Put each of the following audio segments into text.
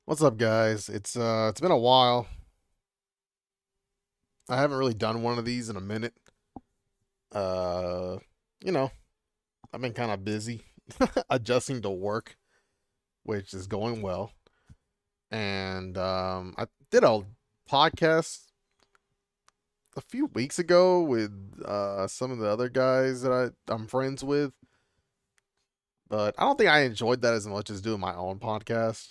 What's up, guys? It's been a while. I haven't really done one of these in a minute. Uh, you know, I've been kind of busy adjusting to work, which is going well. And I did a podcast a few weeks ago with some of the other guys that I'm friends with, but I don't think I enjoyed that as much as doing my own podcast.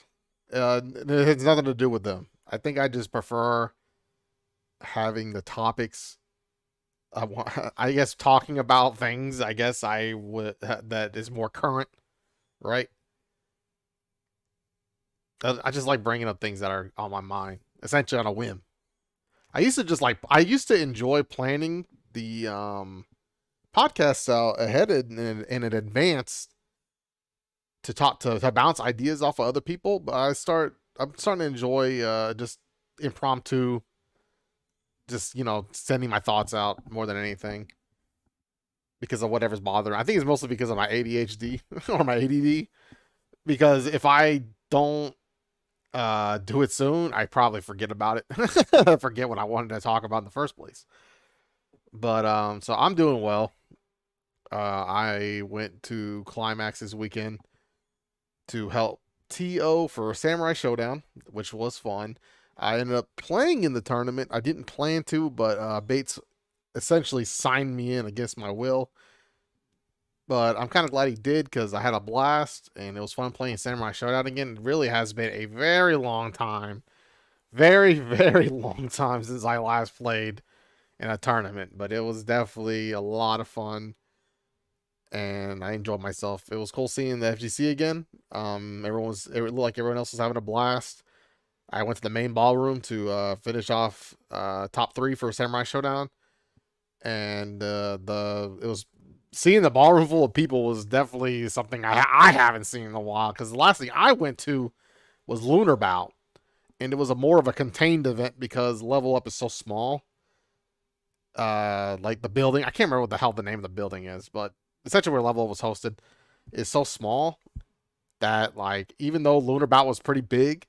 It has nothing to do with them. I think I just prefer having the topics I guess talking about things. I guess I would that is more current, right? I just like bringing up things that are on my mind, essentially on a whim. I used to enjoy planning the podcasts out ahead in advance to talk to bounce ideas off of other people. But I'm starting to enjoy just impromptu, just sending my thoughts out more than anything because of whatever's bothering. I think it's mostly because of my ADHD or my ADD. Because if I don't do it soon, I probably forget about it. Forget what I wanted to talk about in the first place. But so I'm doing well. I went to Climax this weekend to help TO for Samurai Showdown, which was fun. I ended up playing in the tournament. I didn't plan to, but Bates essentially signed me in against my will. But I'm kind of glad he did because I had a blast and it was fun playing Samurai Showdown again. It really has been a very long time, very, very long time since I last played in a tournament. But it was definitely a lot of fun and I enjoyed myself. It was cool seeing the FGC again. It looked like everyone else was having a blast. I went to the main ballroom to finish off top three for Samurai Showdown, and it was seeing the ballroom full of people was definitely something I haven't seen in a while. Because the last thing I went to was Lunar Bout, and it was a more of a contained event because Level Up is so small. Like the building, I can't remember what the hell the name of the building is, but essentially where Level Up was hosted is so small that like even though Lunar Bout was pretty big,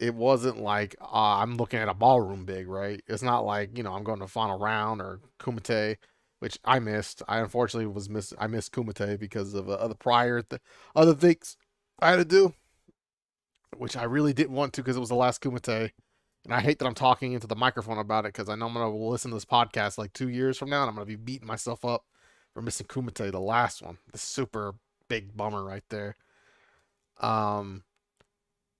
it wasn't like I'm looking at a ballroom big, right? It's not like I'm going to final round or Kumite, which I missed. I unfortunately I missed Kumite because of other things I had to do, which I really didn't want to because it was the last Kumite. And I hate that I'm talking into the microphone about it because I know I'm going to listen to this podcast like 2 years from now and I'm going to be beating myself up for missing Kumite, the last one. The super big bummer right there. Um,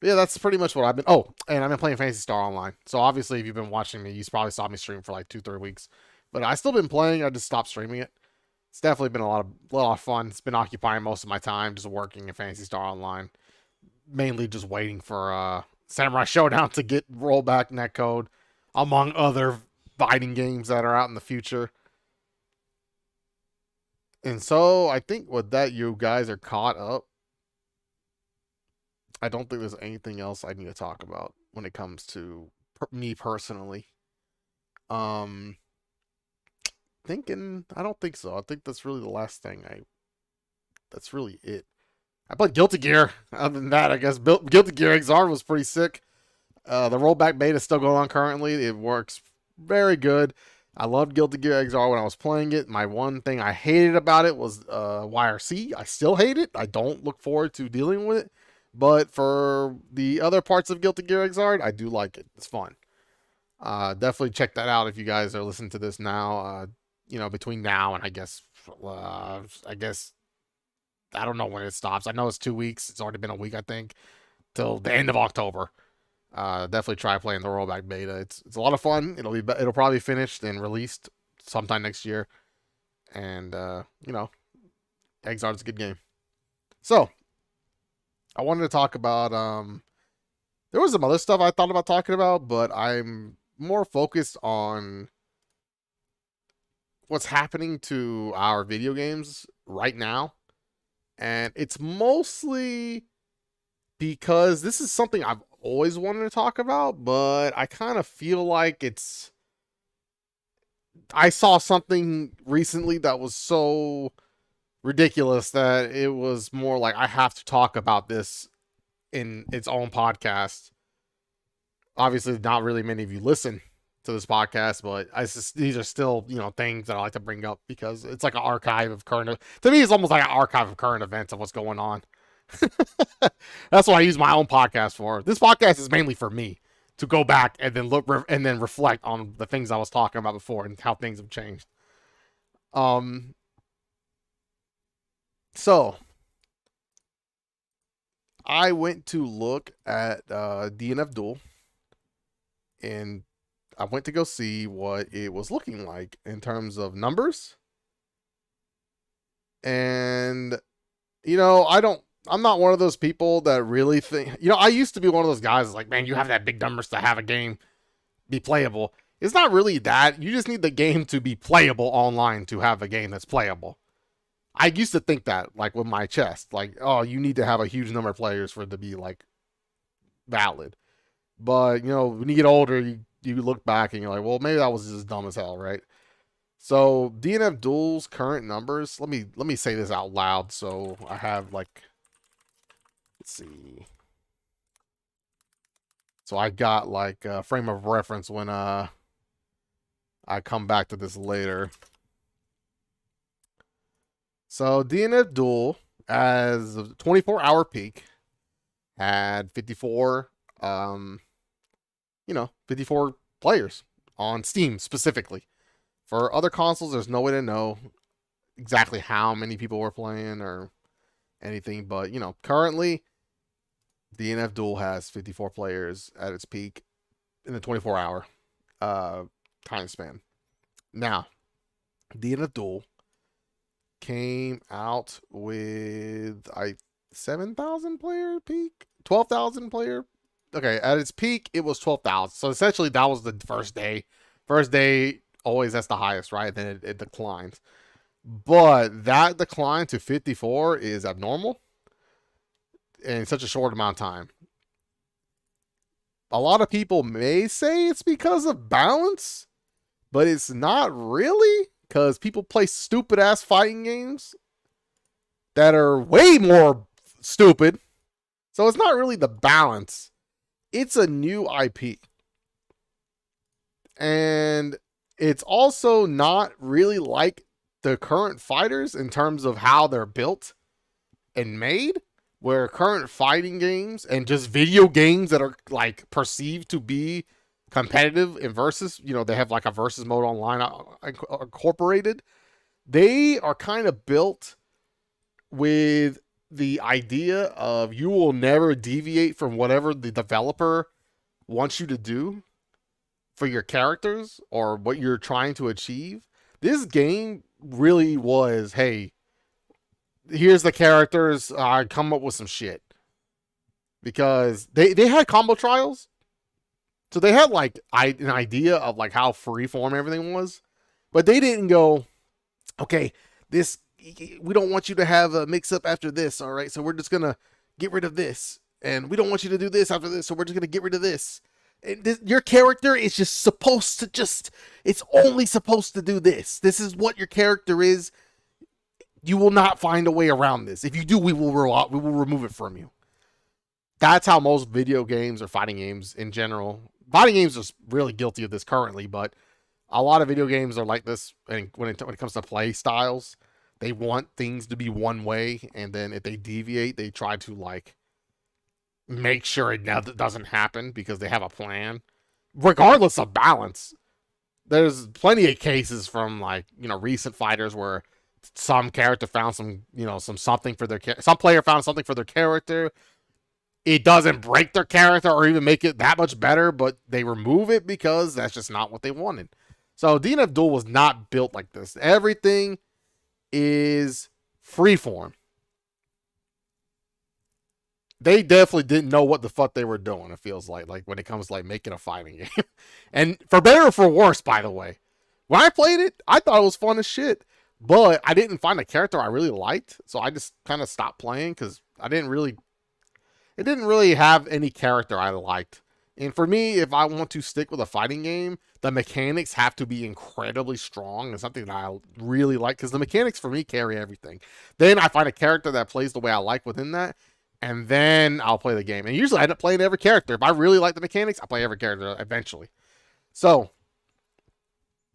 yeah, that's pretty much what I've been. Oh, and I've been playing Phantasy Star Online. So obviously, if you've been watching me, you probably saw me stream for like 2, 3 weeks. But I still been playing. I just stopped streaming it. It's definitely been a lot of fun. It's been occupying most of my time just working in Phantasy Star Online, mainly just waiting for Samurai Showdown to get rollback netcode, among other fighting games that are out in the future. And so I think with that, you guys are caught up. I don't think there's anything else I need to talk about when it comes to me personally. Um, I don't think so. I think that's really the last thing that's really it. I played Guilty Gear. Other than that, I guess Guilty Gear XR was pretty sick. The rollback beta is still going on currently. It works very good. I loved Guilty Gear XR when I was playing it. My one thing I hated about it was YRC. I still hate it. I don't look forward to dealing with it. But for the other parts of Guilty Gear Xrd, I do like it. It's fun. Definitely check that out if you guys are listening to this now. Between now and I guess I don't know when it stops. I know it's 2 weeks. It's already been a week, I think, till the end of October. Definitely try playing the rollback beta. It's a lot of fun. It'll probably be finished and released sometime next year. And Exart is a good game. So I wanted to talk about there was some other stuff I thought about talking about, but I'm more focused on what's happening to our video games right now. And it's mostly because this is something I've always wanted to talk about, but I kind of feel like I saw something recently that was so ridiculous that it was more like I have to talk about this in its own podcast. Obviously, not really many of you listen to this podcast, but these are still, things that I like to bring up because it's like an archive of current. To me, it's almost like an archive of current events of what's going on. That's what I use my own podcast for. This podcast is mainly for me to go back and then look and then reflect on the things I was talking about before and how things have changed. So I went to look at DNF Duel, and I went to go see what it was looking like in terms of numbers. And I'm not one of those people that really think, I used to be one of those guys like, man, you have that big numbers to have a game be playable. It's not really that. You just need the game to be playable online to have a game that's playable. I used to think that, like with my chest, like, oh, you need to have a huge number of players for it to be like valid. But when you get older, you look back and you're like, well, maybe that was just dumb as hell, right? So DNF Duel's current numbers. Let me say this out loud so I have like, let's see. So I got like a frame of reference when I come back to this later. So DNF Duel, as a 24-hour peak, had 54 players on Steam specifically. For other consoles, there's no way to know exactly how many people were playing or anything, but currently DNF Duel has 54 players at its peak in the 24-hour time span. Now, DNF Duel came out with 7,000 player peak, 12,000 player. Okay, at its peak it was 12,000. So essentially that was the first day. First day always that's the highest, right? Then it declines. But that decline to 54 is abnormal in such a short amount of time. A lot of people may say it's because of balance, but it's not really, because people play stupid ass fighting games that are way more stupid. So it's not really the balance. It's a new IP. And it's also not really like the current fighters in terms of how they're built and made, where current fighting games and just video games that are like perceived to be competitive in versus, they have like a versus mode online incorporated. They are kind of built with the idea of you will never deviate from whatever the developer wants you to do for your characters or what you're trying to achieve. This game really was, hey, here's the characters, come up with some shit. Because they had combo trials. So they had like an idea of like how freeform everything was. But they didn't go, okay, we don't want you to have a mix up after this, all right? So we're just going to get rid of this. And we don't want you to do this after this, so we're just going to get rid of this. And your character is just supposed to it's only supposed to do this. This is what your character is. You will not find a way around this. If you do, we will remove it from you. That's how most video games or fighting games in general. Fighting games are really guilty of this currently, but a lot of video games are like this. And when it comes to play styles, they want things to be one way, and then if they deviate, they try to like make sure it doesn't happen because they have a plan, regardless of balance. There's plenty of cases from like recent fighters where some character found some something for some player found something for their character. It doesn't break their character or even make it that much better, but they remove it because that's just not what they wanted. So DNF Duel was not built like this. Everything is freeform. They definitely didn't know what the fuck they were doing, it feels like when it comes to like making a fighting game. And for better or for worse, by the way. When I played it, I thought it was fun as shit. But I didn't find a character I really liked, so I just kind of stopped playing because it didn't really have any character I liked. And for me, if I want to stick with a fighting game, the mechanics have to be incredibly strong and something that I really like, because the mechanics for me carry everything. Then I find a character that plays the way I like within that. and then I'll play the game. And usually I end up playing every character. If I really like the mechanics, I play every character eventually. So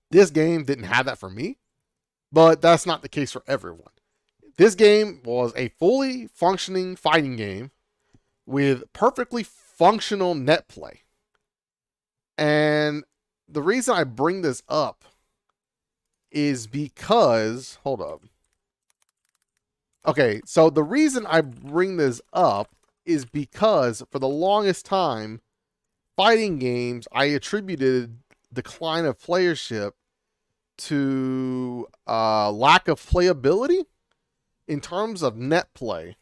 this game didn't have that for me, but that's not the case for everyone. This game was a fully functioning fighting game with perfectly functional net play. And the reason I bring this up is because, hold up. Okay, so the reason I bring this up is because for the longest time, fighting games, I attributed decline of playership to lack of playability in terms of net play.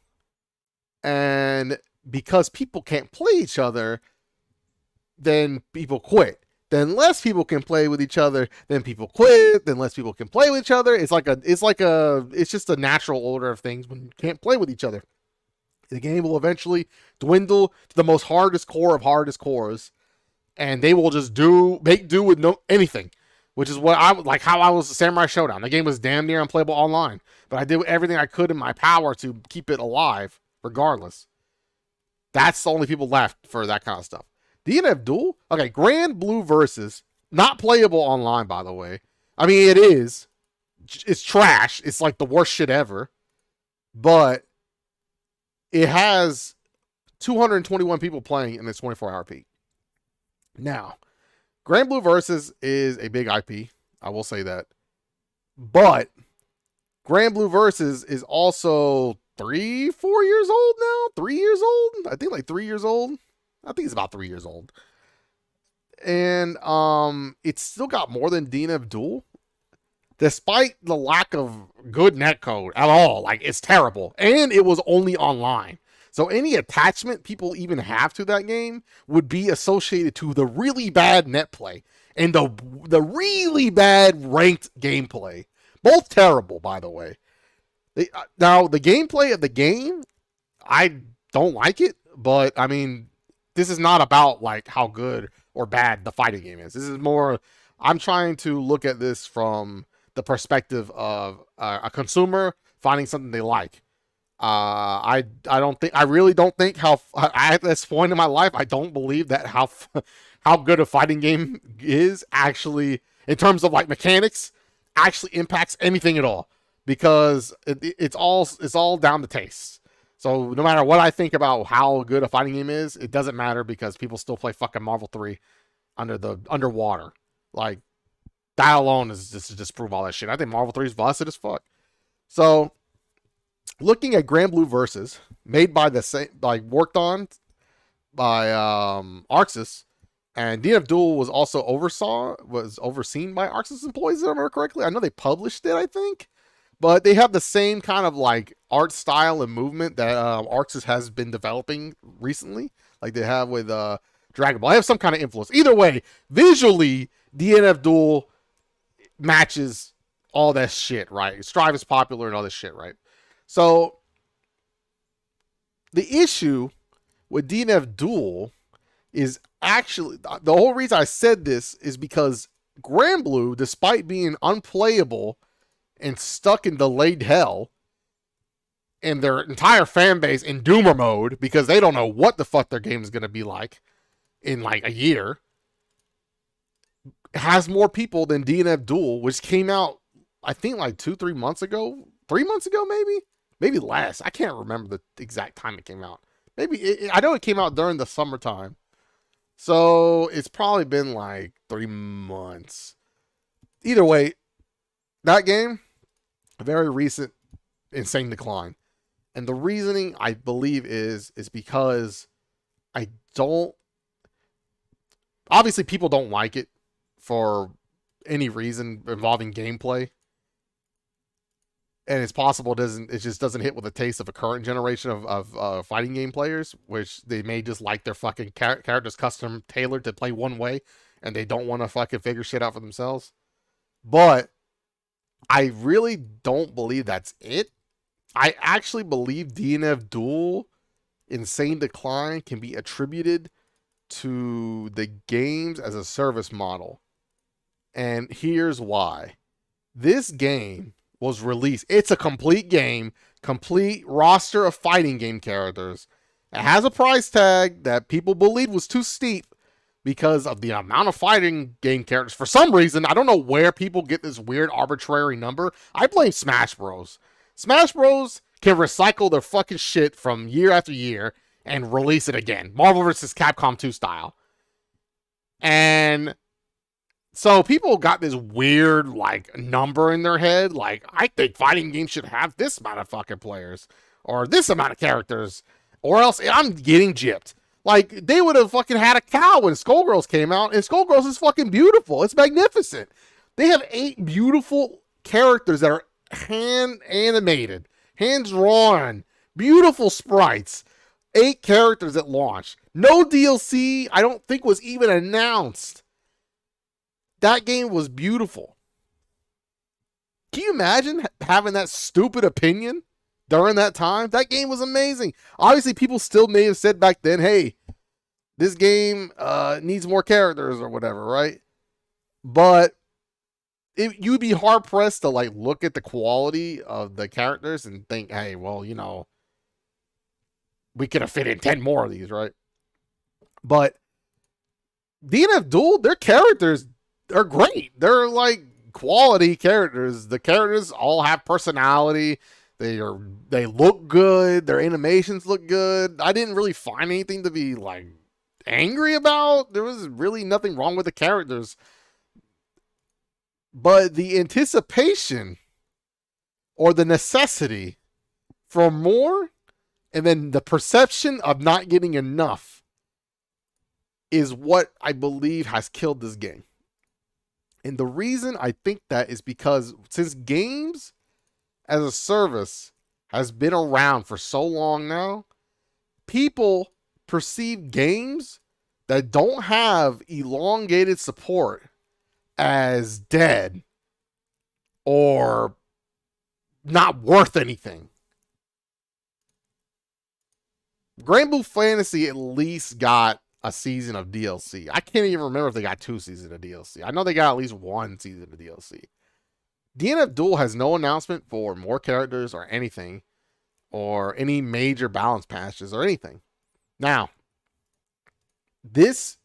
And because people can't play each other, then people quit. Then less people can play with each other, then people quit, then less people can play with each other. It's just a natural order of things when you can't play with each other. The game will eventually dwindle to the most hardest core of hardest cores, and they will just make do with anything, which is what how I was the Samurai Showdown. The game was damn near unplayable online, but I did everything I could in my power to keep it alive regardless. That's the only people left for that kind of stuff. DNF Duel? Okay, Grand Blue Versus. Not playable online, by the way. I mean, it is. It's trash. It's like the worst shit ever. But it has 221 people playing in this 24-hour peak. Now, Grand Blue Versus is a big IP. I will say that. But Grand Blue Versus is also 4 years old now? 3 years old? I think like 3 years old. I think it's about 3 years old. And it's still got more than DNF Duel. Despite the lack of good netcode at all. Like, it's terrible. And it was only online. So any attachment people even have to that game would be associated to the really bad net play and the really bad ranked gameplay. Both terrible, by the way. Now, the gameplay of the game, I don't like it. But, I mean, this is not about like how good or bad the fighting game is. This is more, I'm trying to look at this from the perspective of a consumer finding something they like. I really don't think at this point in my life, I don't believe that how good a fighting game is actually in terms of like mechanics actually impacts anything at all, because it's all down to taste. So no matter what I think about how good a fighting game is, it doesn't matter because people still play fucking Marvel 3 underwater. Like, that alone is just to disprove all that shit. I think Marvel 3 is busted as fuck. So, looking at Grand Blue Versus, made by the same, worked on by Arxis, and DNF Duel was also overseen by Arxis employees, if I remember correctly. I know they published it, I think. But they have the same kind of like art style and movement that Arxis has been developing recently, like they have with Dragon Ball. I have some kind of influence. Either way, visually, DNF Duel matches all that shit, right? Strive is popular and all this shit, right? So the issue with DNF Duel is actually, the whole reason I said this is because Grand Blue, despite being unplayable and stuck in delayed hell, and their entire fan base in doomer mode because they don't know what the fuck their game is going to be like in like a year, has more people than DNF Duel, which came out, I think, like 2-3 months ago. 3 months ago, maybe less. I can't remember the exact time it came out. I know it came out during the summertime, so it's probably been like 3 months. Either way, that game, a very recent insane decline. And the reasoning, I believe, is because obviously people don't like it for any reason involving gameplay. And it's possible it just doesn't hit with the taste of a current generation of fighting game players, which they may just like their fucking characters custom tailored to play one way, and they don't want to fucking figure shit out for themselves. But I really don't believe that's it. I actually believe DNF Duel insane decline can be attributed to the games as a service model. And here's why. This game was released. It's a complete game, complete roster of fighting game characters. It has a price tag that people believed was too steep because of the amount of fighting game characters. For some reason, I don't know where people get this weird arbitrary number. I blame Smash Bros. Smash Bros. Can recycle their fucking shit from year after year and release it again. Marvel vs. Capcom 2 style. And so people got this weird, like, number in their head. Like, I think fighting games should have this amount of fucking players. Or this amount of characters. Or else I'm getting gypped. Like, they would have fucking had a cow when Skullgirls came out. And Skullgirls is fucking beautiful. It's magnificent. They have 8 beautiful characters that are hand animated. Hands drawn. Beautiful sprites. 8 characters at launch. No DLC, I don't think, was even announced. That game was beautiful. Can you imagine having that stupid opinion during that time? That game was amazing. Obviously, people still may have said back then, hey, this game needs more characters or whatever, right? But you'd be hard-pressed to like look at the quality of the characters and think, hey, well, you know, we could have fit in 10 more of these, right? But DNF Duel, their characters are great. They're like quality characters. The characters all have personality. They look good. Their animations look good. I didn't really find anything to be like angry about. There was really nothing wrong with the characters. But the anticipation or the necessity for more, and then the perception of not getting enough, is what I believe has killed this game. And the reason I think that is because since games as a service has been around for so long now, people perceive games that don't have elongated support as dead or not worth anything. Grand Blue Fantasy at least got a season of DLC. I can't even remember if they got 2 seasons of DLC. I know they got at least 1 season of DLC. DNF Duel has no announcement for more characters or anything, or any major balance patches or anything. Now, this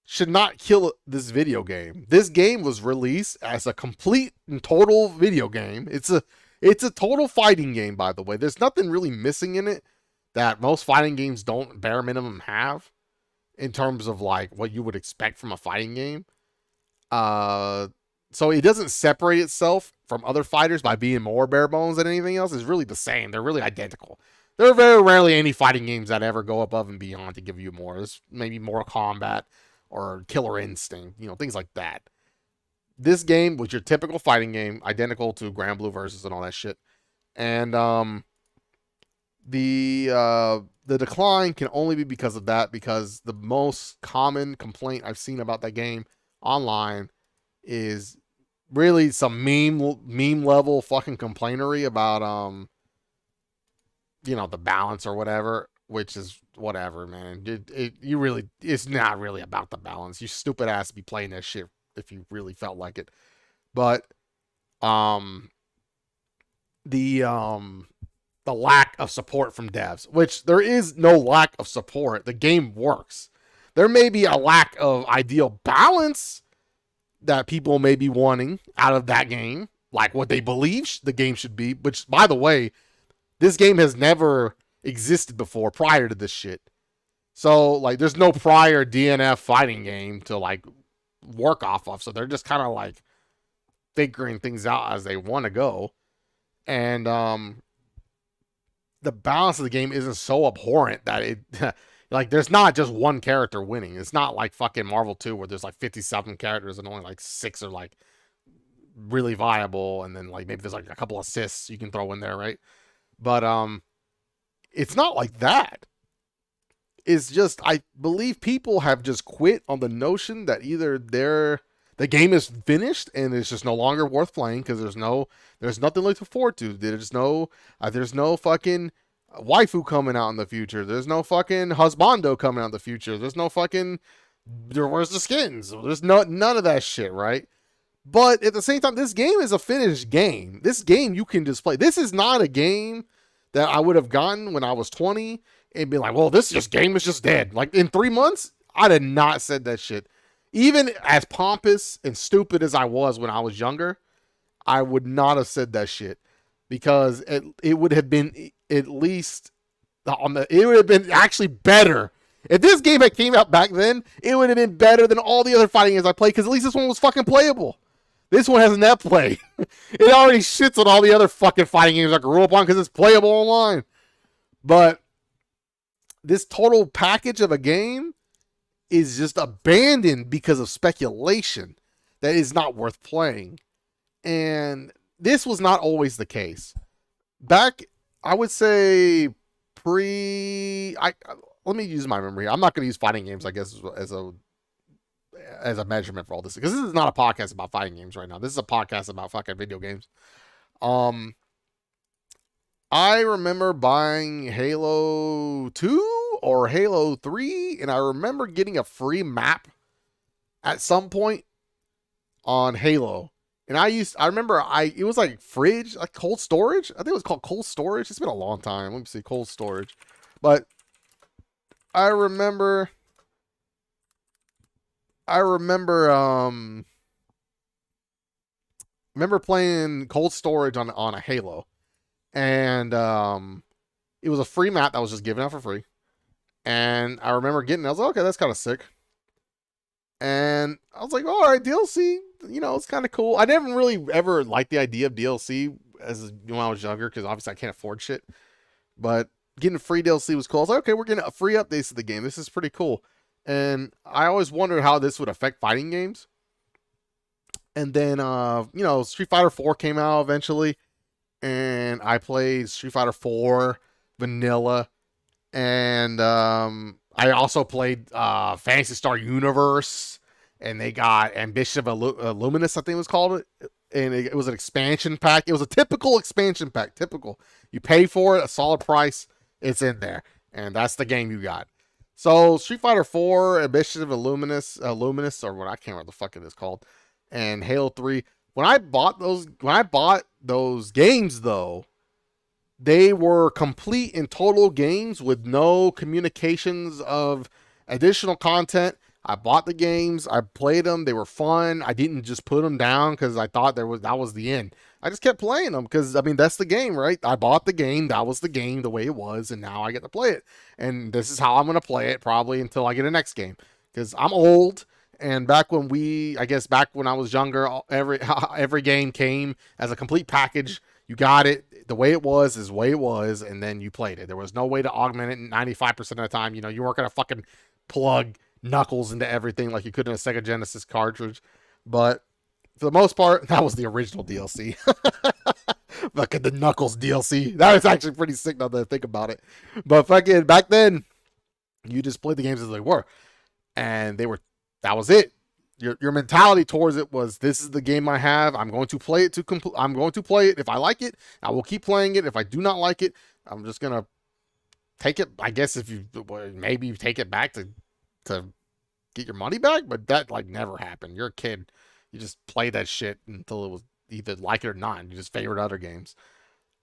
should not kill this video game. This game was released as a complete and total video game. It's a total fighting game, by the way. There's nothing really missing in it that most fighting games don't bare minimum have in terms of like what you would expect from a fighting game. So it doesn't separate itself from other fighters by being more bare bones than anything else. It's really the same. They're really identical. There are very rarely any fighting games that ever go above and beyond to give you more. There's maybe more combat or killer instinct, you know, things like that. This game was your typical fighting game, identical to Grand Blue Versus and all that shit. And the decline can only be because of that, because the most common complaint I've seen about that game online is really some meme level fucking complainery about you know, the balance or whatever, which is whatever, man. It's not really about the balance. You stupid ass be playing that shit if you really felt like it. But the lack of support from devs, which there is no lack of support. The game works. There may be a lack of ideal balance that people may be wanting out of that game, like what they believe the game should be, which, by the way, this game has never existed before prior to this shit. So, like, there's no prior DNF fighting game to, like, work off of. So they're just kind of, like, figuring things out as they want to go. And the balance of the game isn't so abhorrent that it... Like, there's not just one character winning. It's not like fucking Marvel 2 where there's, like, 57 characters and only, like, 6 are, like, really viable. And then, like, maybe there's, like, a couple assists you can throw in there, right? But it's not like that. It's just, I believe people have just quit on the notion that either the game is finished and it's just no longer worth playing because there's nothing to look forward to. There's no fucking waifu coming out in the future. There's no fucking husbando coming out in the future. There's no fucking, where's the skins? There's none of that shit, right? But at the same time, this game is a finished game. This game you can just play. This is not a game that I would have gotten when I was 20 and be like, well, game is just dead. Like in 3 months, I'd have not said that shit. Even as pompous and stupid as I was when I was younger, I would not have said that shit because it would have been at least it would have been actually better. If this game had came out back then, it would have been better than all the other fighting games I played because at least this one was fucking playable. This one has net play. It already shits on all the other fucking fighting games I grew up on because it's playable online. But this total package of a game is just abandoned because of speculation that is not worth playing. And this was not always the case. Back, I would say let me use my memory. I'm not going to use fighting games, I guess, as a measurement for all this, because this is not a podcast about fighting games right now. This is a podcast about fucking video games. I remember buying Halo 2 or Halo 3, and I remember getting a free map at some point on Halo. And it was like fridge, like cold storage. I think it was called cold storage. It's been a long time. Let me see, cold storage. But I remember playing cold storage on a Halo. And it was a free map that was just given out for free. And I remember getting it. I was like, okay, that's kind of sick. And I was like, all right, DLC, it's kind of cool. I never really ever liked the idea of DLC when I was younger, because obviously I can't afford shit. But getting free DLC was cool. I was like, okay, we're getting free updates to the game. This is pretty cool. And I always wondered how this would affect fighting games. And then, Street Fighter 4 came out eventually. And I played Street Fighter 4 Vanilla. And I also played Phantasy Star Universe. And they got Ambition of Illuminous, I think it was called. And it was an expansion pack. It was a typical expansion pack. Typical. You pay for it, a solid price. It's in there. And that's the game you got. So Street Fighter 4, Ambition of Illuminous, or what, I can't remember what the fuck it is called. And Halo 3. When I bought those games, though, they were complete and total games with no communications of additional content. I bought the games, I played them, they were fun. I didn't just put them down because I thought that was the end. I just kept playing them because, that's the game, right? I bought the game, that was the game the way it was, and now I get to play it. And this is how I'm going to play it probably until I get a next game. Because I'm old, and back when I was younger, every game came as a complete package. You got it. The way it was is the way it was, and then you played it. There was no way to augment it 95% of the time. You weren't going to fucking plug Knuckles into everything like you could in a Sega Genesis cartridge. But for the most part, that was the original DLC. Fucking the Knuckles DLC. That was actually pretty sick now that I think about it. But fucking back then, you just played the games as they were. And that was it. Your mentality towards it was, this is the game I have. I'm going to play it I'm going to play it. If I like it, I will keep playing it. If I do not like it, I'm just going to take it. I guess maybe you take it back to get your money back, but that never happened. You're a kid. You just play that shit until it was either like it or not. You just favored other games.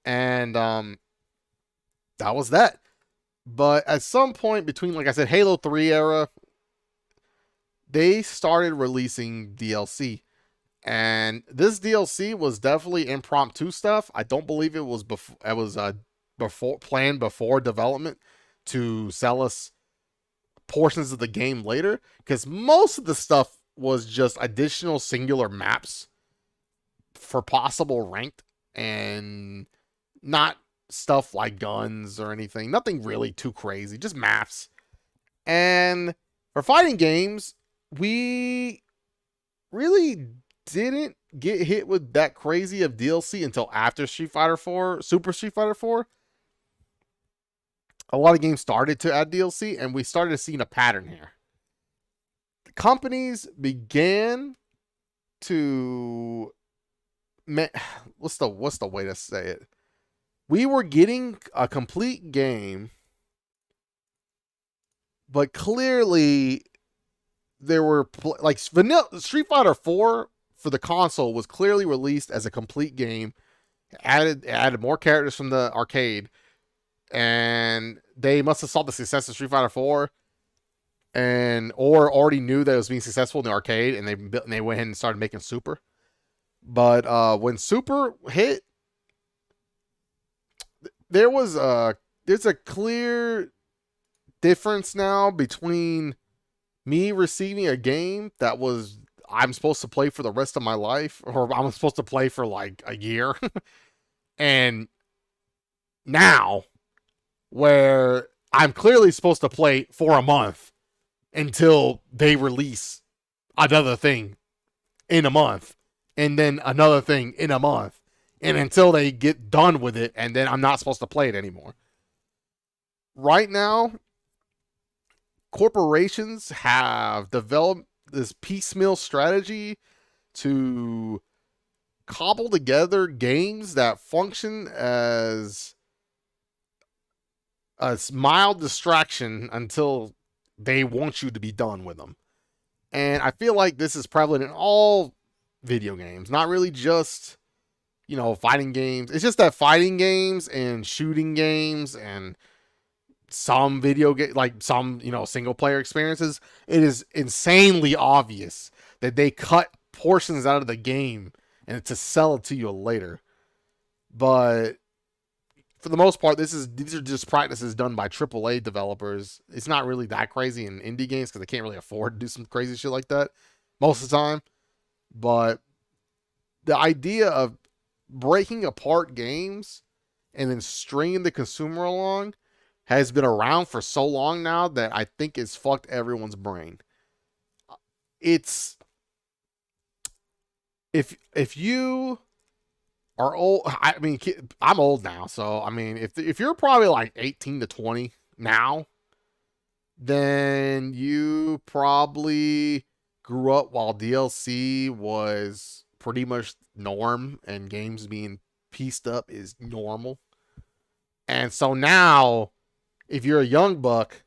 And that was that. But at some point between, like I said, Halo 3 era, they started releasing DLC. And this DLC was definitely impromptu stuff. I don't believe it was planned before development to sell us portions of the game later, because most of the stuff was just additional singular maps for possible ranked, and not stuff like guns or anything. Nothing really too crazy, just maps. And for fighting games, we really didn't get hit with that crazy of DLC until after Street Fighter 4, Super Street Fighter 4. A lot of games started to add DLC, and we started seeing a pattern here. The companies began to, what's the way to say it? We were getting a complete game, but clearly there were vanilla Street Fighter 4 for the console was clearly released as a complete game. Added more characters from the arcade, and they must have saw the success of Street Fighter 4 or already knew that it was being successful in the arcade, and they went ahead and started making Super. But when Super hit, there's a clear difference now between me receiving a game that I'm supposed to play for the rest of my life, or I'm supposed to play for like a year, and now where I'm clearly supposed to play for a month until they release another thing in a month, and then another thing in a month, and until they get done with it, and then I'm not supposed to play it anymore. Right now, corporations have developed this piecemeal strategy to cobble together games that function as a mild distraction until they want you to be done with them. And I feel like this is prevalent in all video games, not really just, fighting games. It's just that fighting games and shooting games and some video game, like some, single player experiences, it is insanely obvious that they cut portions out of the game and to sell it to you later. But for the most part, these are just practices done by AAA developers. It's not really that crazy in indie games because they can't really afford to do some crazy shit like that most of the time. But the idea of breaking apart games and then stringing the consumer along has been around for so long now that I think it's fucked everyone's brain. It's if you are old, I mean, I'm old now, so I mean, if you're probably like 18 to 20 now, then you probably grew up while DLC was pretty much norm and games being pieced up is normal. And so now, if you're a young buck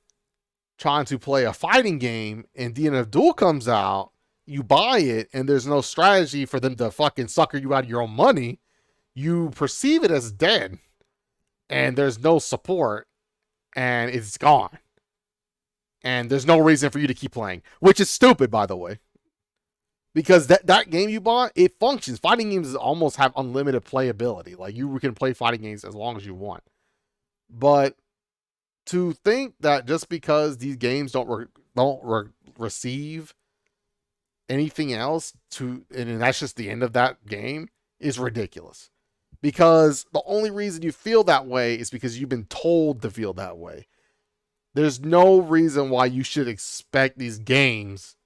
trying to play a fighting game and DNF Duel comes out, you buy it and there's no strategy for them to fucking sucker you out of your own money, you perceive it as dead and there's no support and it's gone. And there's no reason for you to keep playing, which is stupid, by the way. Because that game you bought, it functions. Fighting games almost have unlimited playability. Like, you can play fighting games as long as you want. But to think that just because these games don't receive anything else and that's just the end of that game is ridiculous. Because the only reason you feel that way is because you've been told to feel that way. There's no reason why you should expect these games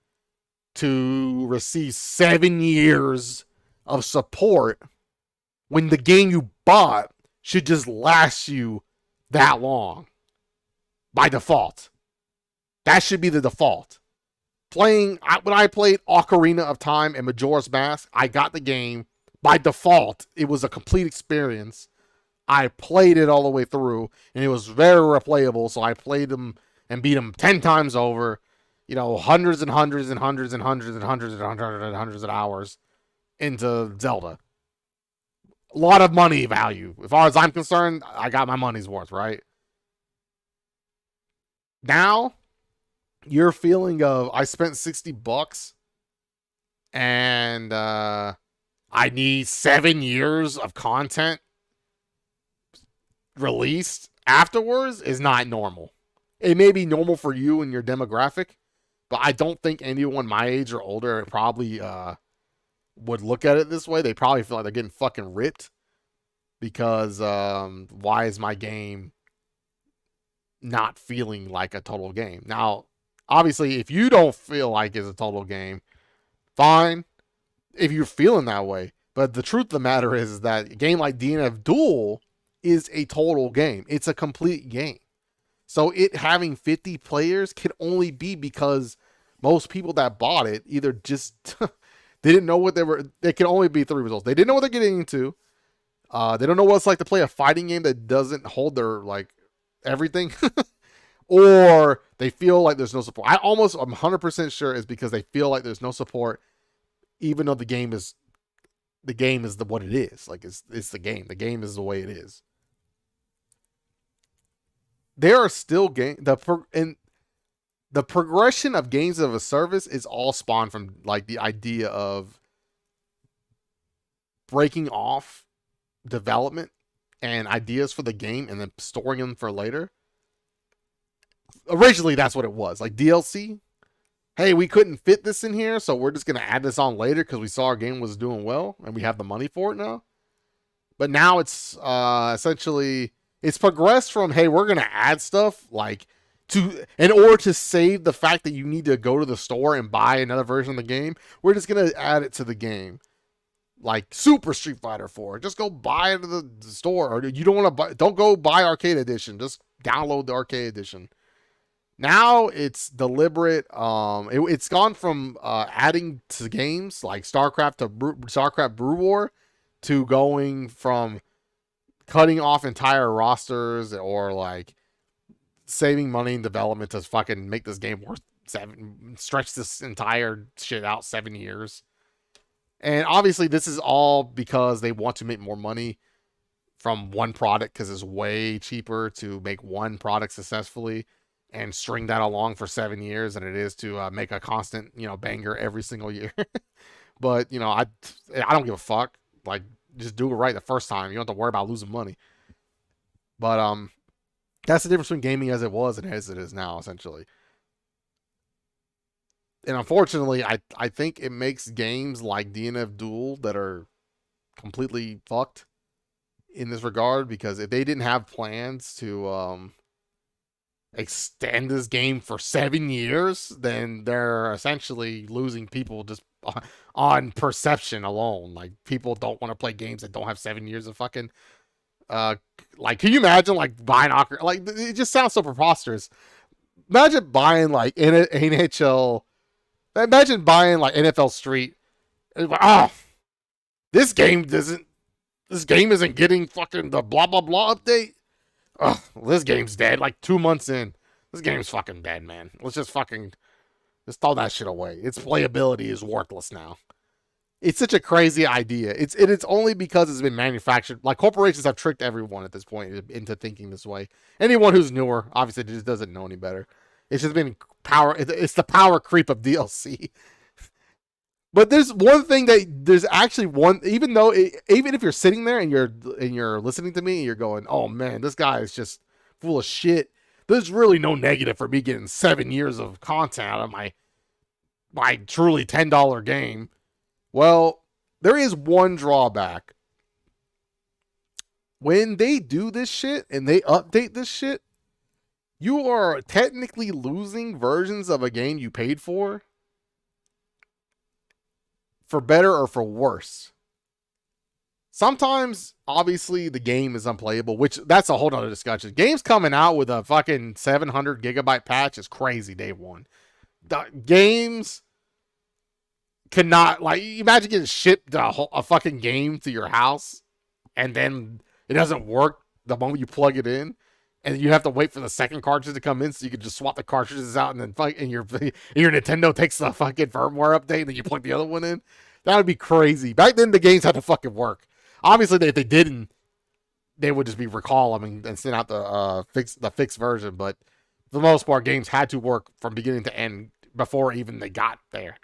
to receive 7 years of support when the game you bought should just last you that long by default. That should be the default. When I played Ocarina of Time and Majora's Mask, I got the game by default. It was a complete experience. I played it all the way through, and it was very replayable, so I played them and beat them 10 times over, hundreds and hundreds and hundreds and hundreds and hundreds and hundreds and hundreds of hours into Zelda. A lot of money value. As far as I'm concerned, I got my money's worth, right? Now, your feeling of, I spent $60 and I need 7 years of content released afterwards is not normal. It may be normal for you and your demographic, but I don't think anyone my age or older probably would look at it this way. They probably feel like they're getting fucking ripped because why is my game not feeling like a total game? Now, obviously, if you don't feel like it's a total game, fine if you're feeling that way. But the truth of the matter is that a game like DNF Duel is a total game. It's a complete game. So it having 50 players can only be because most people that bought it either just they didn't know what they can only be 3 results. They didn't know what they're getting into. They don't know what it's like to play a fighting game that doesn't hold their everything. Or they feel like there's no support. I'm 100% sure it's because they feel like there's no support even though the game is what it is. Like it's the game. The game is the way it is. There are still the progression of games of a service is all spawned from like the idea of breaking off development and ideas for the game and then storing them for later. Originally, that's what it was. Like DLC. Hey, we couldn't fit this in here, so we're just going to add this on later because we saw our game was doing well and we have the money for it now. But now it's essentially, it's progressed from, hey, we're going to add stuff like in order to save the fact that you need to go to the store and buy another version of the game, we're just going to add it to the game. Like Super Street Fighter 4. Just go buy it at the store. Or you don't want to buy, don't go buy Arcade Edition. Just download the Arcade Edition. Now it's deliberate. It's gone from adding to games like StarCraft to StarCraft Brew War to going from cutting off entire rosters or like saving money in development to fucking make this game worth stretch this entire shit out 7 years. And obviously this is all because they want to make more money from one product because it's way cheaper to make one product successfully and string that along for 7 years than it is to make a constant, banger every single year. But, I don't give a fuck. Like, just do it right the first time. You don't have to worry about losing money. But that's the difference between gaming as it was and as it is now, essentially. And unfortunately, I think it makes games like DNF Duel that are completely fucked in this regard, because if they didn't have plans to extend this game for 7 years, then they're essentially losing people just on perception alone. Like, people don't want to play games that don't have 7 years of fucking like, can you imagine like buying like, it just sounds so preposterous. Imagine buying like NHL. Imagine buying like NFL Street. And like, oh, this game isn't getting fucking the blah blah blah update. Oh, this game's dead. Like 2 months in, this game's fucking dead, man. Let's just throw that shit away. Its playability is worthless now. It's such a crazy idea. It's only because it's been manufactured. Like, corporations have tricked everyone at this point into thinking this way. Anyone who's newer, obviously, just doesn't know any better. It's just been power. It's the power creep of DLC. But there's one thing there's actually one. Even if you're sitting there and you're listening to me and you're going, oh man, this guy is just full of shit. There's really no negative for me getting 7 years of content out of my truly $10 game. Well, there is one drawback. When they do this shit and they update this shit, you are technically losing versions of a game you paid for better or for worse. Sometimes, obviously, the game is unplayable, which that's a whole nother discussion. Games coming out with a fucking 700 gigabyte patch is crazy day one. The games cannot, like, imagine getting shipped a fucking game to your house and then it doesn't work the moment you plug it in, and you have to wait for the second cartridge to come in so you can just swap the cartridges out, and then your Nintendo takes the fucking firmware update and then you plug the other one in. That would be crazy. Back then the games had to fucking work. Obviously, if they didn't, they would just be recall them and send out the fixed version. But for the most part, games had to work from beginning to end before even they got there.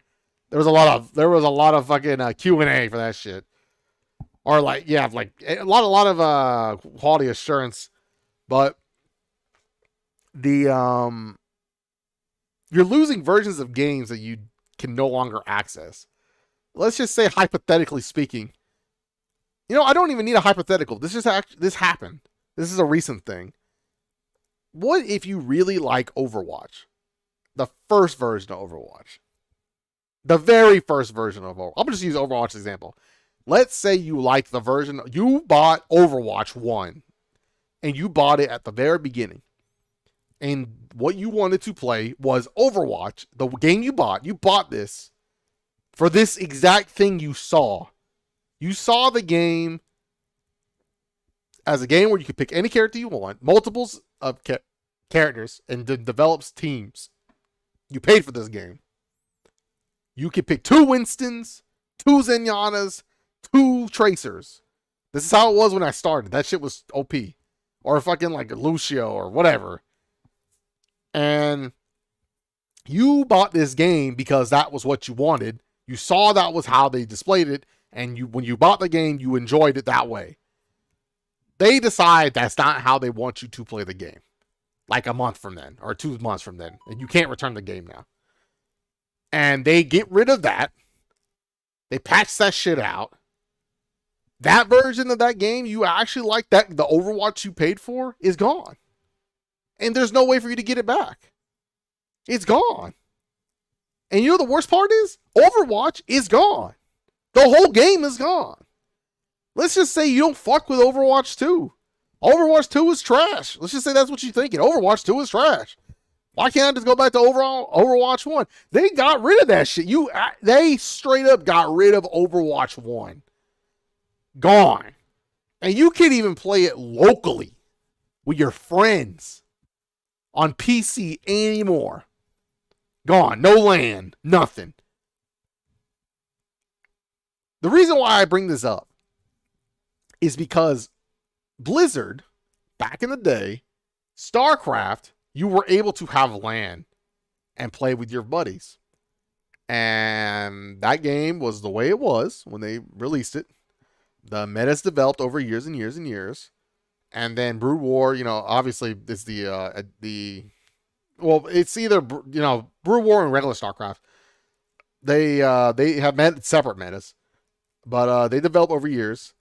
There was a lot of fucking Q&A for that shit, or like a lot of quality assurance. But the you're losing versions of games that you can no longer access. Let's just say, hypothetically speaking, I don't even need a hypothetical. This happened. This is a recent thing. What if you really like Overwatch? The first version of Overwatch. The very first version of Overwatch. I'm going to just use Overwatch as an example. Let's say you like the version, you bought Overwatch 1, and you bought it at the very beginning. And what you wanted to play was Overwatch, the game you bought this for this exact thing you saw. You saw the game as a game where you could pick any character you want, multiples of characters, and develops teams. You paid for this game. You could pick 2 Winstons, 2 Zenyanas, 2 Tracers. This is how it was when I started. That shit was OP. Or fucking like Lucio or whatever. And you bought this game because that was what you wanted. You saw that was how they displayed it. And when you bought the game, you enjoyed it that way. They decide that's not how they want you to play the game. Like a month from then, or 2 months from then. And you can't return the game now. And they get rid of that. They patch that shit out. That version of that game you actually like, that the Overwatch you paid for, is gone. And there's no way for you to get it back. It's gone. And you know the worst part is? Overwatch is gone. The whole game is gone. Let's just say you don't fuck with Overwatch 2. Overwatch 2 is trash. Let's just say that's what you're thinking. Overwatch 2 is trash. Why can't I just go back to Overwatch 1? They got rid of that shit. They straight up got rid of Overwatch 1. Gone. And you can't even play it locally with your friends on PC anymore. Gone. No LAN. Nothing. The reason why I bring this up is because Blizzard, back in the day, StarCraft, you were able to have LAN and play with your buddies. And that game was the way it was when they released it. The meta's developed over years and years and years. And then Brood War, obviously it's it's either, Brood War and regular StarCraft. They have separate metas, but they develop over years,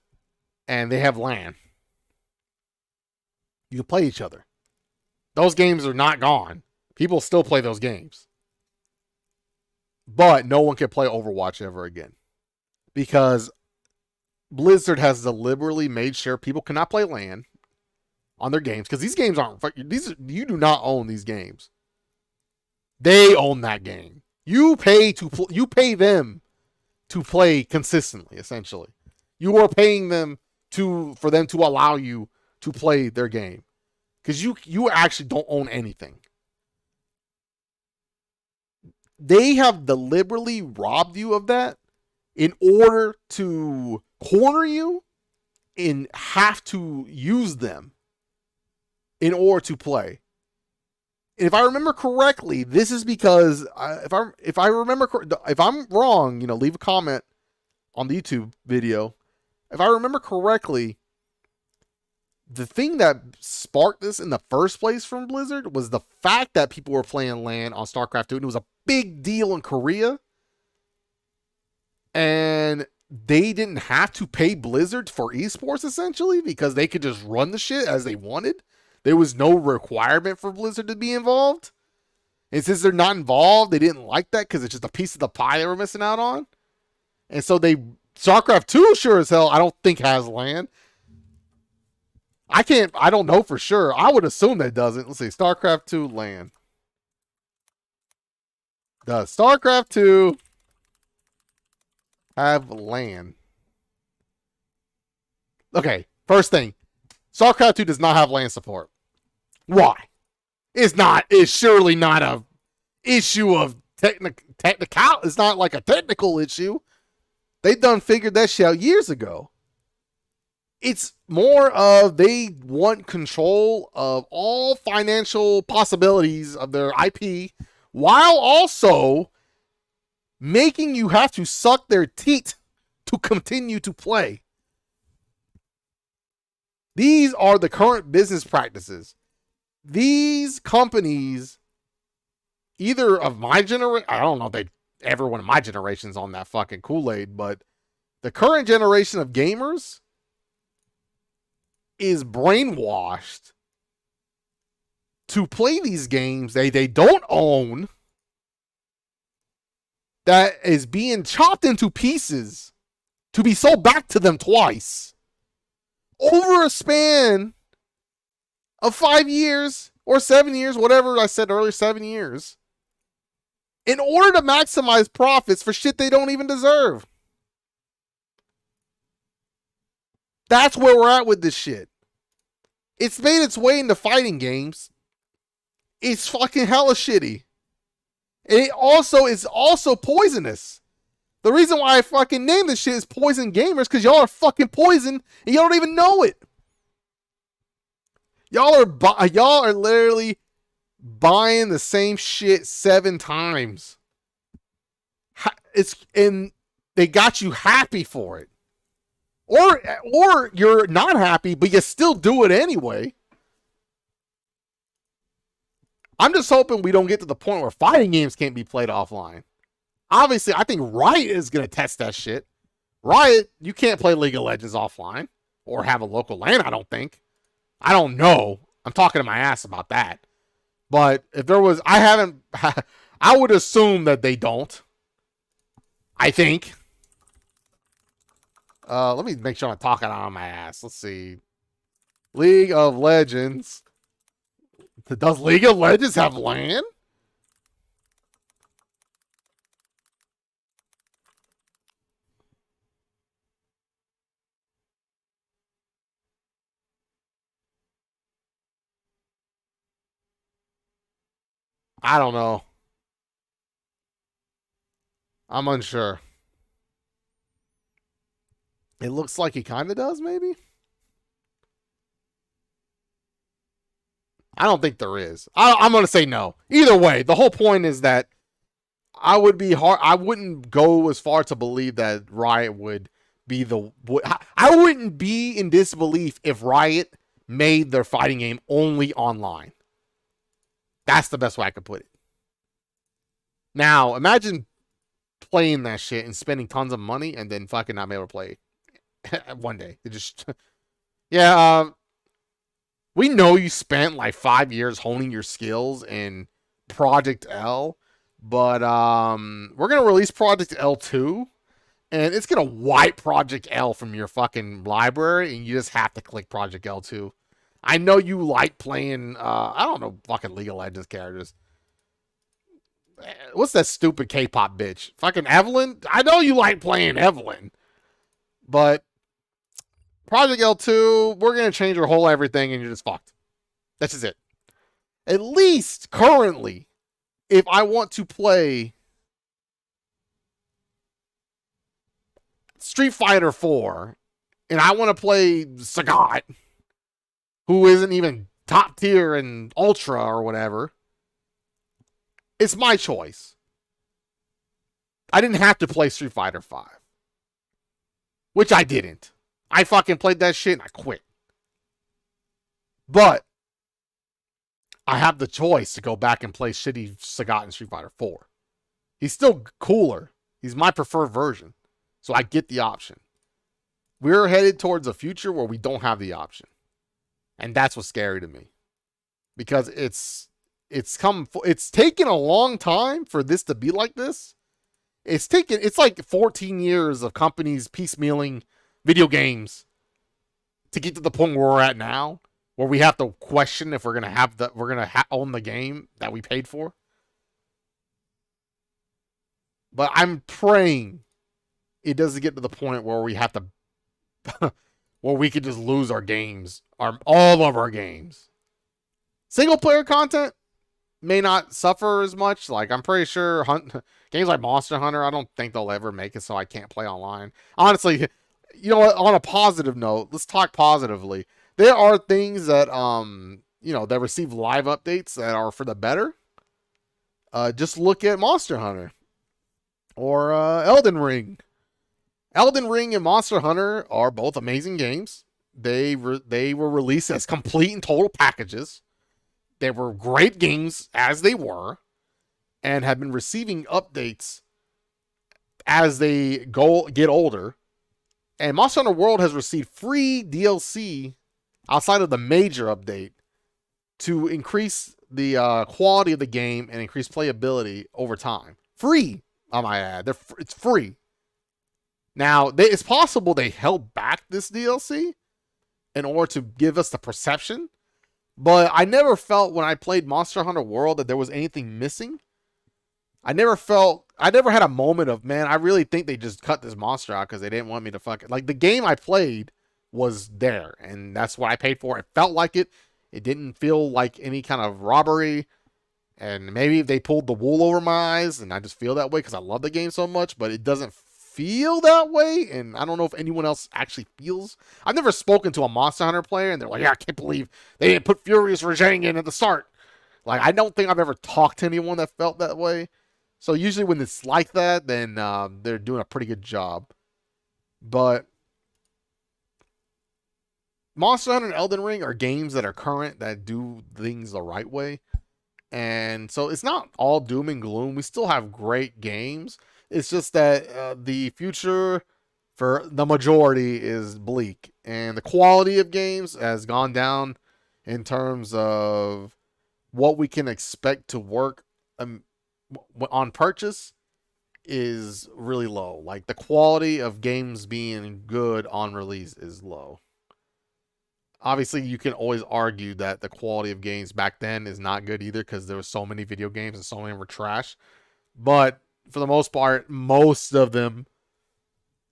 and they have LAN. You can play each other. Those games are not gone. People still play those games. But no one can play Overwatch ever again. Because Blizzard has deliberately made sure people cannot play LAN on their games. Because these games you do not own these games. They own that game. You pay them to play consistently, essentially. You are paying them for them to allow you to play their game. Because you actually don't own anything. They have deliberately robbed you of that in order to corner you and have to use them in order to play. And if I remember correctly, this is because if I'm wrong, leave a comment on the YouTube video. If I remember correctly, the thing that sparked this in the first place from Blizzard was the fact that people were playing LAN on StarCraft 2, and it was a big deal in Korea. And they didn't have to pay Blizzard for esports, essentially, because they could just run the shit as they wanted. There was no requirement for Blizzard to be involved. And since they're not involved, they didn't like that because it's just a piece of the pie they were missing out on. And so StarCraft 2 sure as hell, I don't think has LAN. I don't know for sure. I would assume that it doesn't. Let's see. StarCraft 2 LAN. Does StarCraft 2 have LAN? Okay. First thing. StarCraft 2 does not have LAN support. Why? It's surely not a issue of technical. It's not like a technical issue. They done figured that shit out years ago. It's more of they want control of all financial possibilities of their IP while also making you have to suck their teat to continue to play. These are the current business practices. These companies, either of my generation, I don't know if they ever one of my generations on that fucking Kool-Aid, but the current generation of gamers is brainwashed to play these games they don't own, that is being chopped into pieces to be sold back to them twice over a span of 5 years or 7 years, whatever I said earlier, 7 years, in order to maximize profits for shit they don't even deserve. That's where we're at with this shit. It's made its way into fighting games. It's fucking hella shitty. And it is also poisonous. The reason why I fucking named this shit is Poison Gamers, because y'all are fucking poison and y'all don't even know it. Y'all are literally buying the same shit 7 times. And they got you happy for it. Or you're not happy, but you still do it anyway. I'm just hoping we don't get to the point where fighting games can't be played offline. Obviously, I think Riot is going to test that shit. Riot, you can't play League of Legends offline or have a local LAN, I don't think. I don't know. I'm talking to my ass about that. But if there was, I would assume that they don't. I think. Let me make sure I'm talking out of my ass. Let's see. League of Legends. Does League of Legends have LAN? I don't know. I'm unsure. It looks like he kind of does, maybe? I don't think there is. I'm going to say no. Either way, the whole point is that I wouldn't go as far to believe that Riot would be I wouldn't be in disbelief if Riot made their fighting game only online. That's the best way I could put it. Now, imagine playing that shit and spending tons of money and then fucking not be able to play one day. It just, yeah. We know you spent like 5 years honing your skills in Project L, but we're gonna release Project L2, and it's gonna wipe Project L from your fucking library, and you just have to click Project L2. I know you like playing, I don't know, fucking League of Legends characters. What's that stupid K-pop bitch? Fucking Evelyn? I know you like playing Evelyn. But Project L2, we're going to change your whole everything and you're just fucked. That's just it. At least currently, if I want to play Street Fighter 4 and I want to play Sagat, who isn't even top tier in Ultra or whatever, it's my choice. I didn't have to play Street Fighter 5. Which I didn't. I fucking played that shit and I quit. But I have the choice to go back and play shitty Sagat in Street Fighter 4. He's still cooler. He's my preferred version. So I get the option. We're headed towards a future where we don't have the option. And that's what's scary to me. Because it's taken a long time for this to be like this. It's like 14 years of companies piecemealing video games to get to the point where we're at now, where we have to question if we're gonna own the game that we paid for. But I'm praying it doesn't get to the point where we have to, where we could just lose our games, all of our games. Single player content may not suffer as much. Like, I'm pretty sure games like Monster Hunter, I don't think they'll ever make it so I can't play online. Honestly, you know what? On a positive note, let's talk positively. There are things that that receive live updates that are for the better. Just look at Monster Hunter or Elden Ring. Elden Ring and Monster Hunter are both amazing games. They were released as complete and total packages. They were great games as they were, and have been receiving updates as they get older. And Monster Hunter World has received free DLC outside of the major update to increase the quality of the game and increase playability over time. Free, I might add. It's free. Now, it's possible they held back this DLC in order to give us the perception, but I never felt when I played Monster Hunter World that there was anything missing. I never had a moment of, man, I really think they just cut this monster out because they didn't want me to fuck it. Like, the game I played was there, and that's what I paid for. It felt like it. It didn't feel like any kind of robbery, and maybe they pulled the wool over my eyes, and I just feel that way because I love the game so much, but it doesn't feel that way, and I don't know if anyone else actually feels. I've never spoken to a Monster Hunter player, and they're like, "Yeah, I can't believe they didn't put Furious Rajang in at the start." Like, I don't think I've ever talked to anyone that felt that way. So usually when it's like that, then they're doing a pretty good job. But Monster Hunter and Elden Ring are games that are current, that do things the right way. And so it's not all doom and gloom. We still have great games. It's just that the future for the majority is bleak. And the quality of games has gone down in terms of what we can expect to work on purchase is really low. Like, the quality of games being good on release is low. Obviously, you can always argue that the quality of games back then is not good either, because there were so many video games and so many were trash. But for the most part, most of them,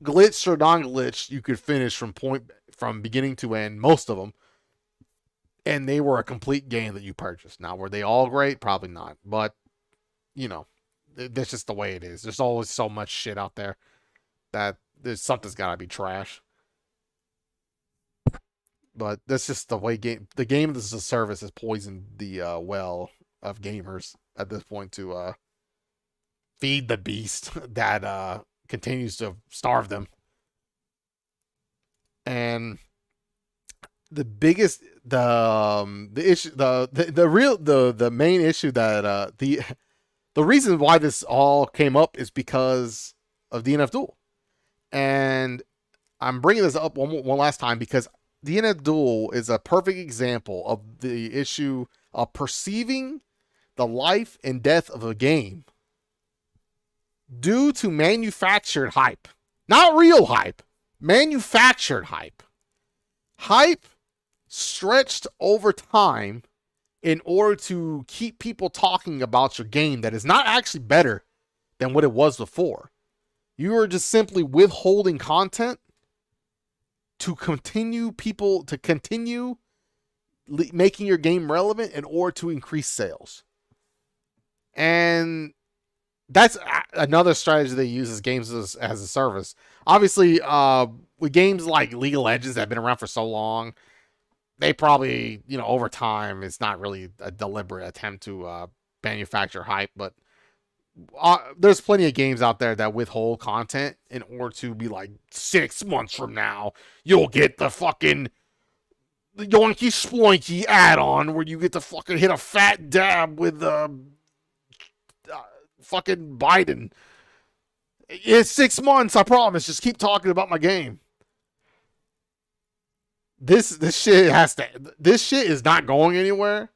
glitched or non-glitched, you could finish from beginning to end. Most of them, and they were a complete game that you purchased. Now, were they all great? Probably not. But you know, that's just the way it is. There's always so much shit out there that something's got to be trash. But that's just the way the game as a service has poisoned the well of gamers at this point to feed the beast that continues to starve them. And the biggest the issue the main issue that the reason why this all came up is because of DNF Duel. And I'm bringing this up one last time because DNF Duel is a perfect example of the issue of perceiving the life and death of a game due to manufactured hype. Not real hype, manufactured hype. Hype stretched over time in order to keep people talking about your game that is not actually better than what it was before. You are just simply withholding content to continue making your game relevant in order to increase sales. And that's another strategy they use as games as a service. Obviously, with games like League of Legends that have been around for so long, they probably, over time, it's not really a deliberate attempt to manufacture hype, but there's plenty of games out there that withhold content in order to be like, 6 months from now, you'll get the fucking Yoinky Sploinky add-on where you get to fucking hit a fat dab with fucking Biden. It's 6 months, I promise. Just keep talking about my game. This shit is not going anywhere.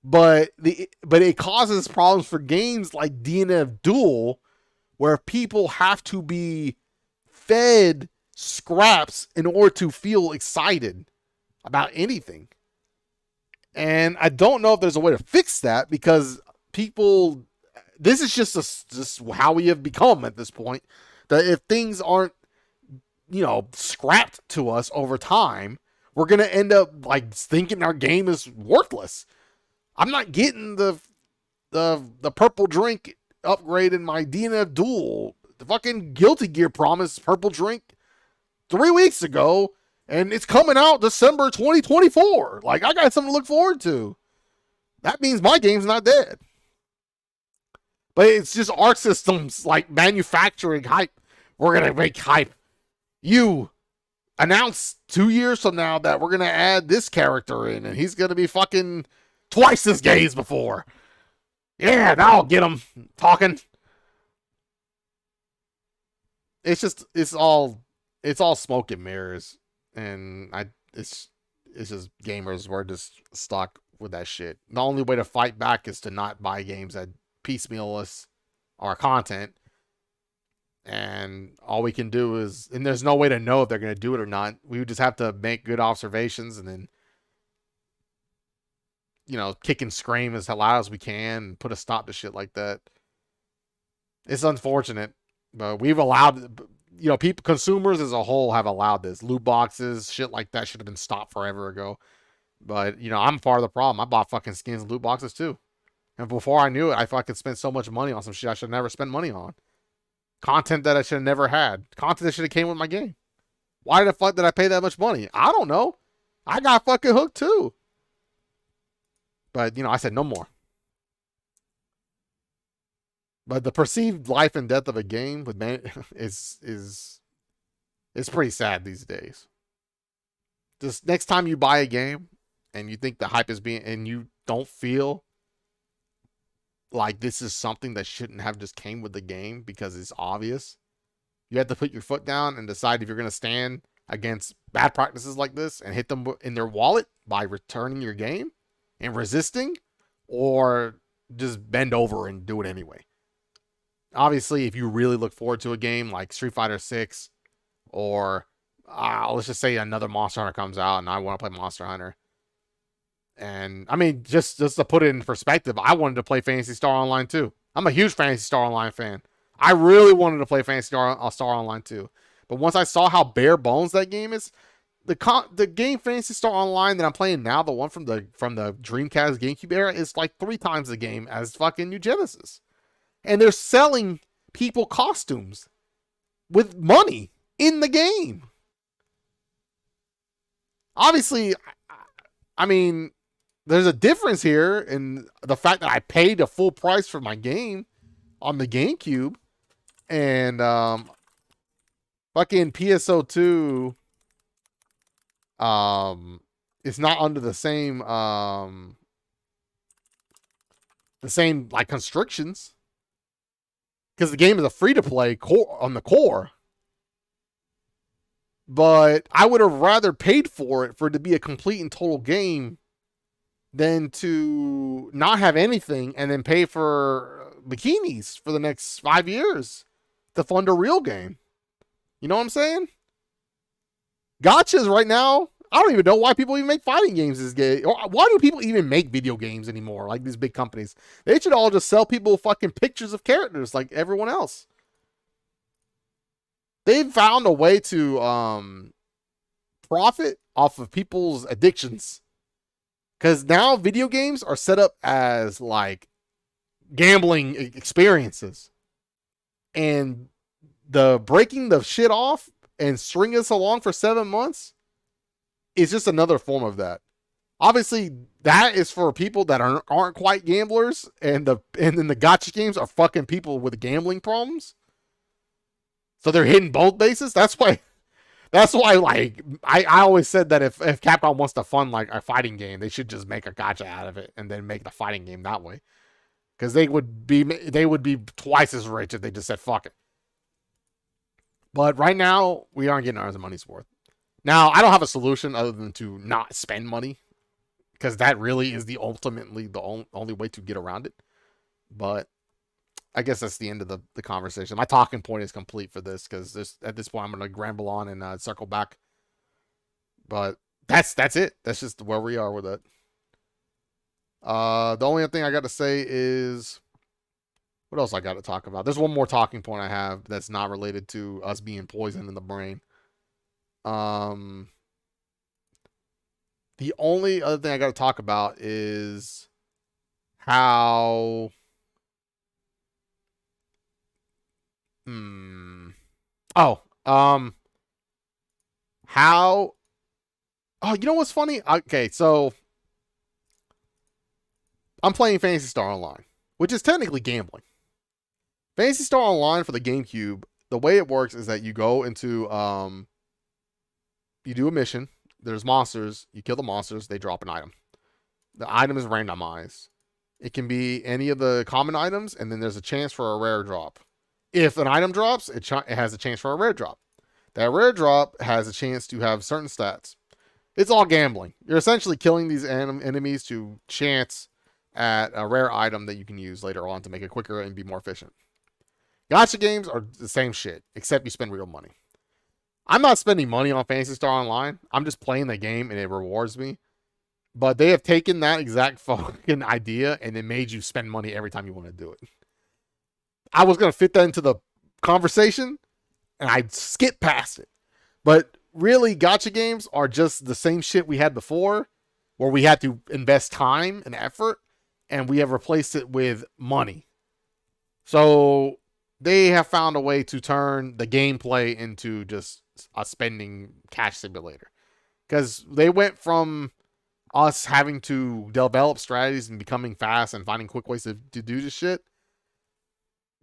But it causes problems for games like DNF Duel, where people have to be fed scraps in order to feel excited about anything. And I don't know if there's a way to fix that, because people, this is just how we have become at this point. That if things aren't, scrapped to us over time, we're going to end up like thinking our game is worthless. I'm not getting the purple drink upgrade in my DNF Duel. The fucking Guilty Gear promised purple drink 3 weeks ago, and it's coming out December 2024. Like, I got something to look forward to. That means my game's not dead. But it's just Arc Systems, like, manufacturing hype. We're going to make hype. You announce 2 years from now that we're going to add this character in, and he's going to be fucking twice as gay as before. Yeah, now I'll get him talking. It's all smoke and mirrors, and it's just gamers. We're just stuck with that shit. The only way to fight back is to not buy games that piecemeal us our content, and all we can do is, and there's no way to know if they're going to do it or not. We would just have to make good observations and then, kick and scream as loud as we can and put a stop to shit like that. It's unfortunate, but we've allowed, people, consumers as a whole have allowed this. Loot boxes, shit like that should have been stopped forever ago. But, I'm part of the problem. I bought fucking skins and loot boxes too. And before I knew it, I fucking spent so much money on some shit I should never spend money on. content that I should have never had, content that should have came with my game. Why the fuck did I pay that much money? I don't know. I got fucking hooked too. But I said no more. But the perceived life and death of a game with is pretty sad these days. Just next time you buy a game and you think the hype is being, and you don't feel like this is something that shouldn't have just came with the game because it's obvious, you have to put your foot down and decide if you're going to stand against bad practices like this and hit them in their wallet by returning your game and resisting, or just bend over and do it anyway. Obviously, if you really look forward to a game like Street Fighter 6, or let's just say another Monster Hunter comes out and I want to play Monster Hunter. And I mean, just to put it in perspective, I wanted to play Phantasy Star Online too. I'm a huge Phantasy Star Online fan. I really wanted to play Phantasy Star Online too. But once I saw how bare bones that game is, the game Phantasy Star Online that I'm playing now, the one from the Dreamcast GameCube era, is like 3 times the game as fucking New Genesis. And they're selling people costumes with money in the game. Obviously, I mean, there's a difference here in the fact that I paid the full price for my game on the GameCube, and fucking PSO2 it's not under the same like constrictions, because the game is a free-to-play on the core. But I would have rather paid for it to be a complete and total game than to not have anything and then pay for bikinis for the next 5 years to fund a real game. You know what I'm saying? Gotchas right now, I don't even know why people even make fighting games this game. Why do people even make video games anymore, like these big companies? They should all just sell people fucking pictures of characters like everyone else. They've found a way to profit off of people's addictions. Because now video games are set up as like gambling experiences. And the breaking the shit off and string us along for 7 months is just another form of that. Obviously, that is for people that aren't quite gamblers, and then the gotcha games are fucking people with gambling problems. So they're hitting both bases. That's why like I always said that if Capcom wants to fund like a fighting game, they should just make a gotcha out of it and then make the fighting game that way. Because they would be twice as rich if they just said fuck it. But right now, we aren't getting our money's worth. Now, I don't have a solution other than to not spend money, because that really is ultimately the only way to get around it. But I guess that's the end of the conversation. My talking point is complete for this, because at this point I'm going to ramble on and circle back. But that's it. That's just where we are with it. The only other thing I got to say is, what else I got to talk about? There's one more talking point I have that's not related to us being poisoned in the brain. The only other thing I got to talk about is how you know what's funny? Okay, so I'm playing Phantasy Star Online, which is technically gambling. Phantasy Star Online for the GameCube, the way it works is that you go into you do a mission, there's monsters, you kill the monsters, they drop an item. The item is randomized. It can be any of the common items, and then there's a chance for a rare drop. If an item drops, it has a chance for a rare drop. That rare drop has a chance to have certain stats. It's all gambling. You're essentially killing these enemies to chance at a rare item that you can use later on to make it quicker and be more efficient. Gacha games are the same shit, except you spend real money. I'm not spending money on Phantasy Star Online. I'm just playing the game and it rewards me. But they have taken that exact fucking idea and it made you spend money every time you want to do it. I was going to fit that into the conversation and I skipped past it. But really, gacha games are just the same shit we had before, where we had to invest time and effort, and we have replaced it with money. So they have found a way to turn the gameplay into just a spending cash simulator. Because they went from us having to develop strategies and becoming fast and finding quick ways to do this shit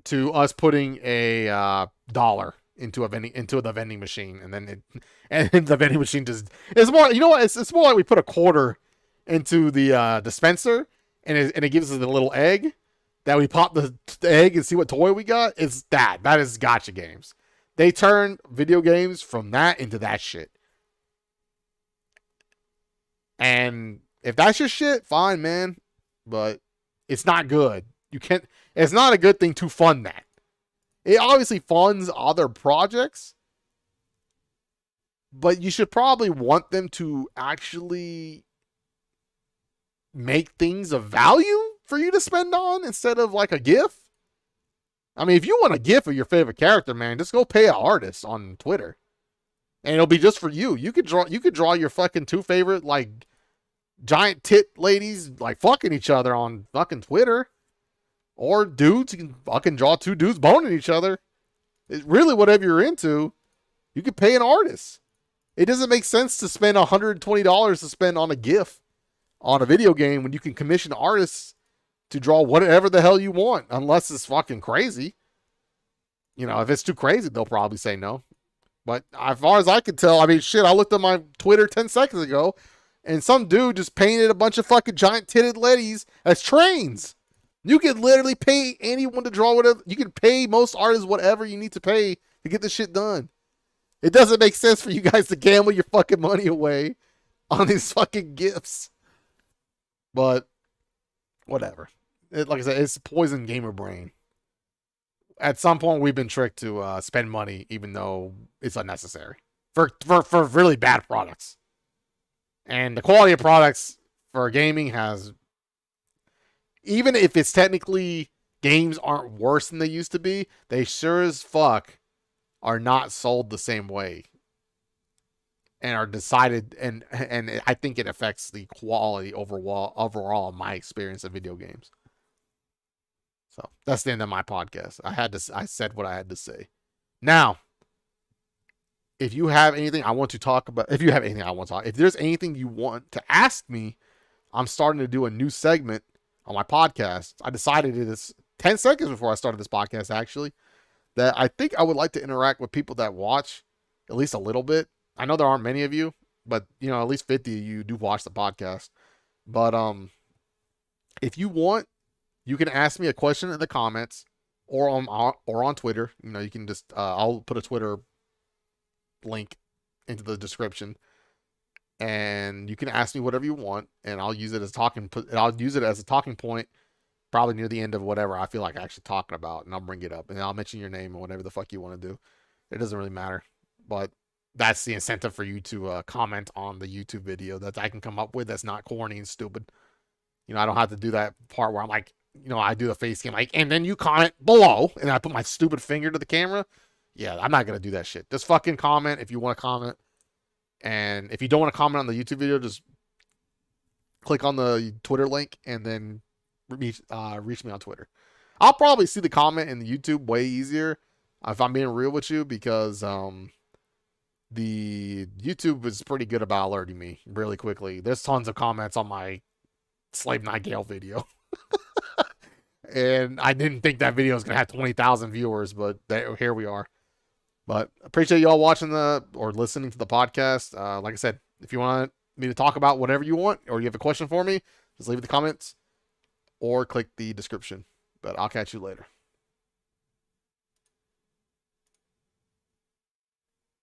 to us putting a dollar into the vending machine, and then the vending machine just, it's more, you know what, it's more like we put a quarter into the dispenser, and it gives us a little egg that we pop the egg and see what toy we got. It's that is gotcha games. They turn video games from that into that shit. And if that's your shit, fine, man. But it's not good. It's not a good thing to fund that. It obviously funds other projects, but you should probably want them to actually make things of value for you to spend on instead of like a GIF. I mean, if you want a GIF of your favorite character, man, just go pay an artist on Twitter, and it'll be just for you. You could draw your fucking two favorite like giant tit ladies like fucking each other on fucking Twitter, or dudes. You can fucking draw two dudes boning each other. It's really whatever you're into. You could pay an artist. It doesn't make sense to spend $120 to spend on a GIF on a video game when you can commission artists to draw whatever the hell you want, unless it's fucking crazy. You know, if it's too crazy, they'll probably say no. But as far as I can tell, I mean, shit, I looked at my Twitter 10 seconds ago, and some dude just painted a bunch of fucking giant titted ladies as trains. You can literally pay anyone to draw whatever. You can pay most artists whatever you need to pay to get this shit done. It doesn't make sense for you guys to gamble your fucking money away on these fucking gifts. But whatever. Like I said, it's poison gamer brain. At some point, we've been tricked to spend money, even though it's unnecessary for really bad products. And the quality of products for gaming has, even if it's technically games aren't worse than they used to be, they sure as fuck are not sold the same way, and are decided, and I think it affects the quality overall of my experience of video games. So that's the end of my podcast. I said what I had to say. Now, if you have anything I want to talk about, if there's anything you want to ask me, I'm starting to do a new segment on my podcast. I decided it is 10 seconds before I started this podcast, actually, that I think I would like to interact with people that watch at least a little bit. I know there aren't many of you, but you know, at least 50 of you do watch the podcast. But if you want, you can ask me a question in the comments or on Twitter. You know, you can just I'll put a Twitter link into the description, and you can ask me whatever you want, and I'll use it as a talking point, probably near the end of whatever I feel like actually talking about, and I'll bring it up, and I'll mention your name and whatever the fuck you want to do. It doesn't really matter, but that's the incentive for you to comment on the YouTube video that I can come up with that's not corny and stupid. You know, I don't have to do that part where I'm like, you know, I do a face cam like, and then you comment below, and I put my stupid finger to the camera. Yeah, I'm not going to do that shit. Just fucking comment if you want to comment. And if you don't want to comment on the YouTube video, just click on the Twitter link and then reach me on Twitter. I'll probably see the comment in the YouTube way easier, if I'm being real with you, because the YouTube is pretty good about alerting me really quickly. There's tons of comments on my Slave Night Gale video. And I didn't think that video was going to have 20,000 viewers, but here we are. But appreciate y'all watching or listening to the podcast. Like I said, if you want me to talk about whatever you want, or you have a question for me, just leave it in the comments or click the description. But I'll catch you later.